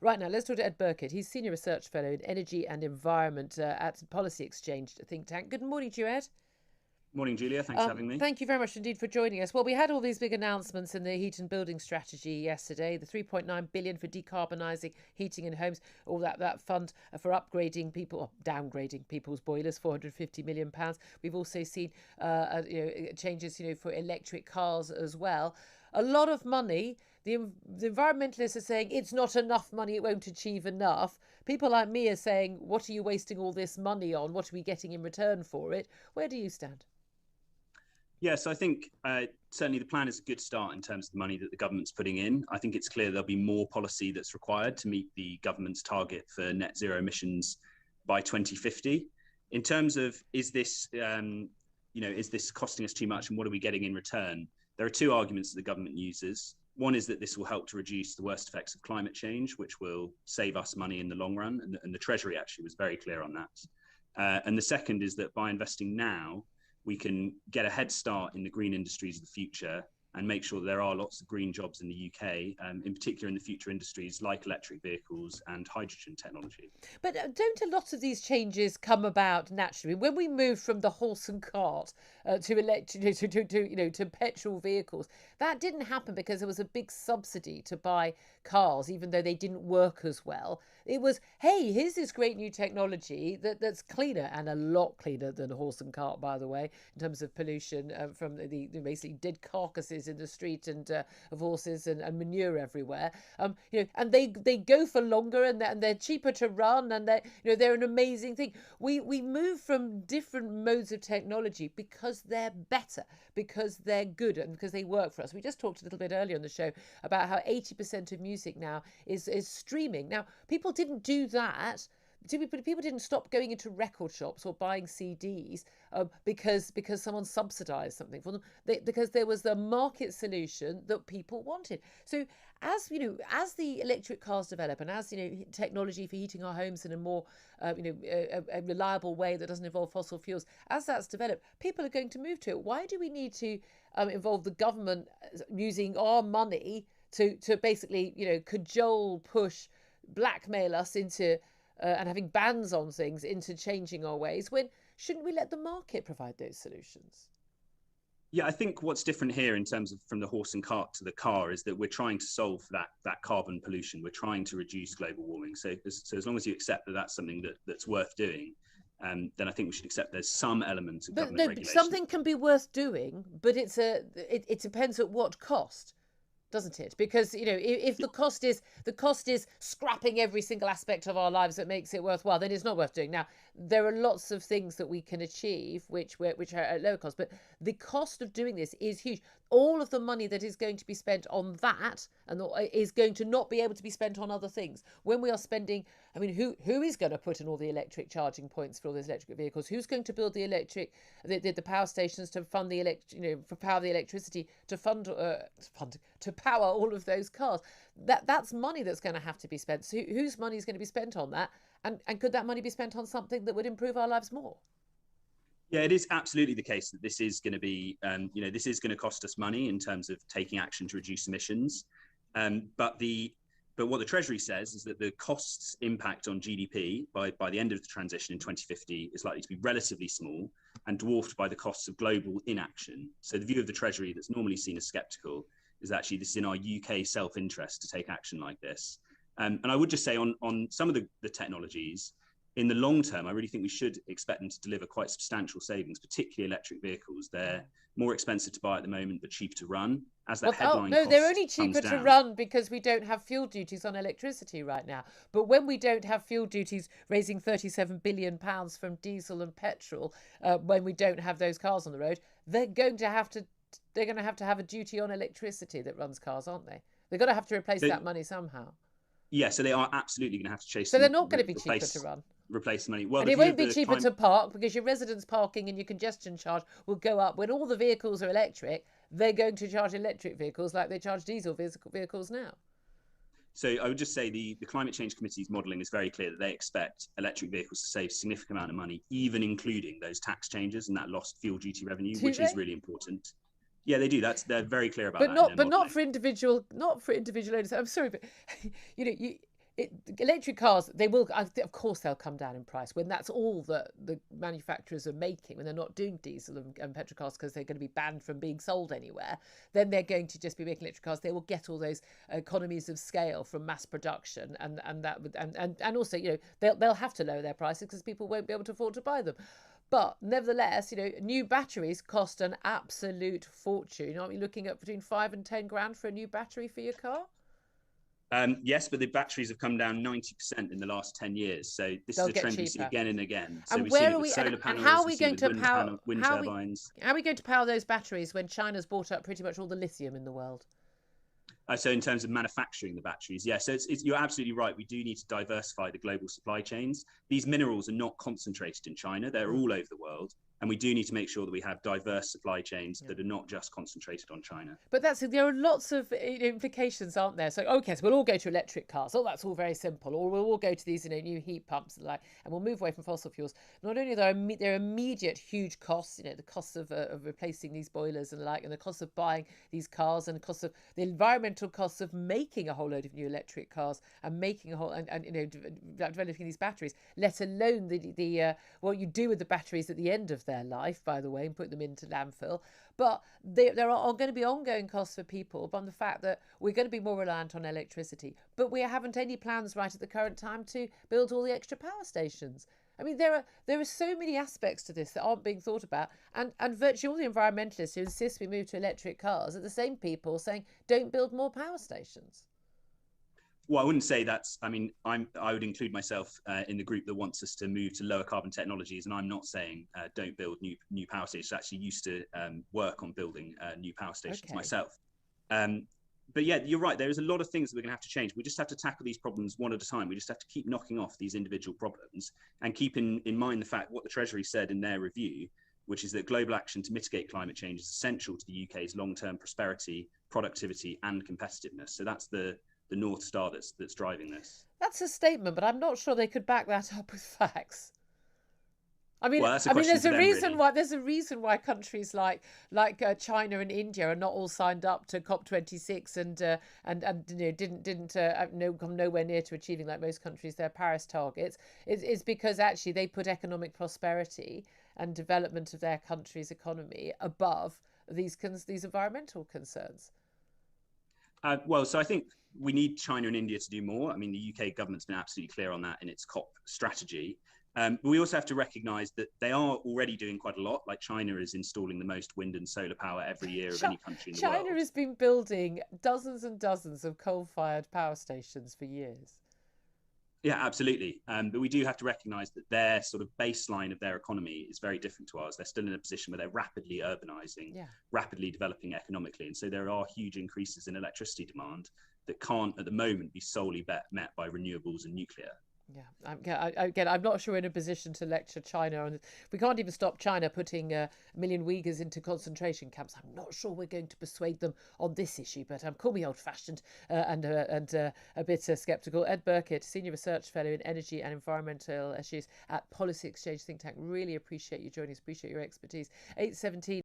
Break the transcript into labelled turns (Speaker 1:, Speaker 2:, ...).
Speaker 1: Right now, let's talk to Ed Birkett. He's Senior Research Fellow in Energy and Environment at Policy Exchange think tank. Good morning to you, Ed.
Speaker 2: Morning, Julia. Thanks for having me.
Speaker 1: Thank you very much indeed for joining us. Well, we had all these big announcements in the heat and building strategy yesterday. The 3.9 billion for decarbonising heating in homes, all that fund for upgrading people, or downgrading people's boilers, 450 million pounds. We've also seen changes, for electric cars as well. A lot of money. The environmentalists are saying it's not enough money, it won't achieve enough. People like me are saying, what are you wasting all this money on? What are we getting in return for it? Where do you stand?
Speaker 2: Yes, I think certainly the plan is a good start in terms of the money that the government's putting in. I think it's clear there'll be more policy that's required to meet the government's target for net zero emissions by 2050. In terms of is this costing us too much and what are we getting in return? There are two arguments that the government uses. One is that this will help to reduce the worst effects of climate change, which will save us money in the long run. And the Treasury actually was very clear on that. And the second is that by investing now, we can get a head start in the green industries of the future and make sure that there are lots of green jobs in the UK, in particular in the future industries like electric vehicles and hydrogen technology.
Speaker 1: But don't a lot of these changes come about naturally? When we moved from the horse and cart to electric, to petrol vehicles, that didn't happen because there was a big subsidy to buy cars, even though they didn't work as well. It was, hey, here's this great new technology that's cleaner and a lot cleaner than a horse and cart, by the way, in terms of pollution from the basically dead carcasses in the street and of horses and manure everywhere. And they go for longer and they're cheaper to run and they're an amazing thing. We move from different modes of technology because they're better, because they're good, and because they work for us. We just talked a little bit earlier on the show about how 80% of music now is streaming. Now, people didn't do that. People didn't stop going into record shops or buying CDs because someone subsidised something for them. Because there was the market solution that people wanted. So as the electric cars develop and as technology for heating our homes in a more a reliable way that doesn't involve fossil fuels, as that's developed, people are going to move to it. Why do we need to involve the government using our money to basically cajole, push, blackmail us into and having bans on things into changing our ways, when shouldn't we let the market provide those solutions?
Speaker 2: Yeah, I think what's different here in terms of from the horse and cart to the car is that we're trying to solve that carbon pollution. We're trying to reduce global warming. So as long as you accept that that's something that's worth doing, then I think we should accept there's some element of government regulation.
Speaker 1: Something can be worth doing, but it depends at what cost, doesn't it? Because if the cost is scrapping every single aspect of our lives that makes it worthwhile, then it's not worth doing. Now, there are lots of things that we can achieve which are at lower cost, but the cost of doing this is huge. All of the money that is going to be spent on that and is going to not be able to be spent on other things. When we are spending, who is going to put in all the electric charging points for all those electric vehicles? Who's going to build the power stations to fund for power the electricity to to power all of those cars? That's money that's going to have to be spent. So whose money is going to be spent on that? And could that money be spent on something that would improve our lives more?
Speaker 2: Yeah, it is absolutely the case that this is going to be, this is going to cost us money in terms of taking action to reduce emissions. But what the Treasury says is that the costs impact on GDP by the end of the transition in 2050 is likely to be relatively small and dwarfed by the costs of global inaction. So the view of the Treasury that's normally seen as sceptical is actually this is in our UK self-interest to take action like this. And I would just say on some of the technologies, in the long term, I really think we should expect them to deliver quite substantial savings, particularly electric vehicles. They're more expensive to buy at the moment, but cheap to run. As that headline cost
Speaker 1: they're only cheaper
Speaker 2: comes
Speaker 1: to
Speaker 2: down.
Speaker 1: run because we don't have fuel duties on electricity right now. But when we don't have fuel duties raising £37 billion from diesel and petrol, when we don't have those cars on the road, they're going to have to have a duty on electricity that runs cars, aren't they? They're going to have to replace that money somehow.
Speaker 2: Yeah, so they are absolutely going to have to chase.
Speaker 1: So they're not going to be cheaper to run.
Speaker 2: Replace the money. Well,
Speaker 1: and it won't be cheaper to park because your residence parking and your congestion charge will go up. When all the vehicles are electric, they're going to charge electric vehicles like they charge diesel vehicles now.
Speaker 2: So I would just say the Climate Change Committee's modelling is very clear that they expect electric vehicles to save a significant amount of money, even including those tax changes and that lost fuel duty revenue, which is really important. Yeah, they do. They're very clear about that.
Speaker 1: But not for individual owners. I'm sorry, but Electric cars, they will, of course, they'll come down in price when that's all that the manufacturers are making, when they're not doing diesel and petrol cars because they're going to be banned from being sold anywhere. Then they're going to just be making electric cars. They will get all those economies of scale from mass production, and that would, and also, they'll have to lower their prices because people won't be able to afford to buy them. But nevertheless, new batteries cost an absolute fortune. Aren't we looking at between 5 and 10 grand for a new battery for your car?
Speaker 2: Yes, but the batteries have come down 90% in the last 10 years. So this
Speaker 1: They'll
Speaker 2: is a
Speaker 1: get
Speaker 2: trend we see
Speaker 1: cheaper.
Speaker 2: again and again. So
Speaker 1: And
Speaker 2: we've seen
Speaker 1: where
Speaker 2: it
Speaker 1: are
Speaker 2: with
Speaker 1: we?
Speaker 2: solar
Speaker 1: And
Speaker 2: panels,
Speaker 1: how are
Speaker 2: we've
Speaker 1: we
Speaker 2: seen it
Speaker 1: going
Speaker 2: with
Speaker 1: to power?
Speaker 2: wind turbines.
Speaker 1: How are we going to power those batteries when China's bought up pretty much all the lithium in the world?
Speaker 2: So in terms of manufacturing the batteries, yeah, so you're absolutely right. We do need to diversify the global supply chains. These minerals are not concentrated in China. They're all over the world. And we do need to make sure that we have diverse supply chains that are not just concentrated on China.
Speaker 1: But there are lots of implications, aren't there? So, okay, so we'll all go to electric cars. Oh, that's all very simple. Or we'll all go to these, new heat pumps and we'll move away from fossil fuels. Not only there are immediate huge costs, the costs of replacing these boilers and and the cost of buying these cars, and the cost of the environmental costs of making a whole load of new electric cars and making a whole and developing these batteries. Let alone the what you do with the batteries at the end of their life, by the way, and put them into landfill. But there are going to be ongoing costs for people from the fact that we're going to be more reliant on electricity. But we haven't any plans right at the current time to build all the extra power stations. I mean, there are so many aspects to this that aren't being thought about, and virtually all the environmentalists who insist we move to electric cars are the same people saying don't build more power stations.
Speaker 2: Well, I wouldn't say that's. I mean, I would include myself in the group that wants us to move to lower carbon technologies, and I'm not saying don't build new power stations. I actually used to work on building new power stations myself. But yeah, you're right. There is a lot of things that we're going to have to change. We just have to tackle these problems one at a time. We just have to keep knocking off these individual problems and keep in mind the fact what the Treasury said in their review, which is that global action to mitigate climate change is essential to the UK's long-term prosperity, productivity, and competitiveness. So that's the North Star that's driving this.
Speaker 1: That's a statement, but I'm not sure they could back that up with facts. I mean,
Speaker 2: well,
Speaker 1: there's a reason why countries like China and India are not all signed up to COP26 and didn't come nowhere near to achieving, like most countries, their Paris targets. It's because actually they put economic prosperity and development of their country's economy above these environmental concerns.
Speaker 2: Well, so I think we need China and India to do more. I mean, the UK government's been absolutely clear on that in its COP strategy. But we also have to recognise that they are already doing quite a lot. Like China is installing the most wind and solar power every year of any country in the world.
Speaker 1: China has been building dozens and dozens of coal-fired power stations for years.
Speaker 2: Yeah, absolutely. But we do have to recognise that their sort of baseline of their economy is very different to ours. They're still in a position where they're rapidly urbanising, rapidly developing economically. And so there are huge increases in electricity demand that can't at the moment be solely met by renewables and nuclear.
Speaker 1: Yeah, again, I'm not sure we're in a position to lecture China on. We can't even stop China putting a million Uyghurs into concentration camps. I'm not sure we're going to persuade them on this issue, but call me old-fashioned and a bit sceptical. Ed Birkett, Senior Research Fellow in Energy and Environmental Issues at Policy Exchange think tank. Really appreciate you joining us. Appreciate your expertise. 8:17.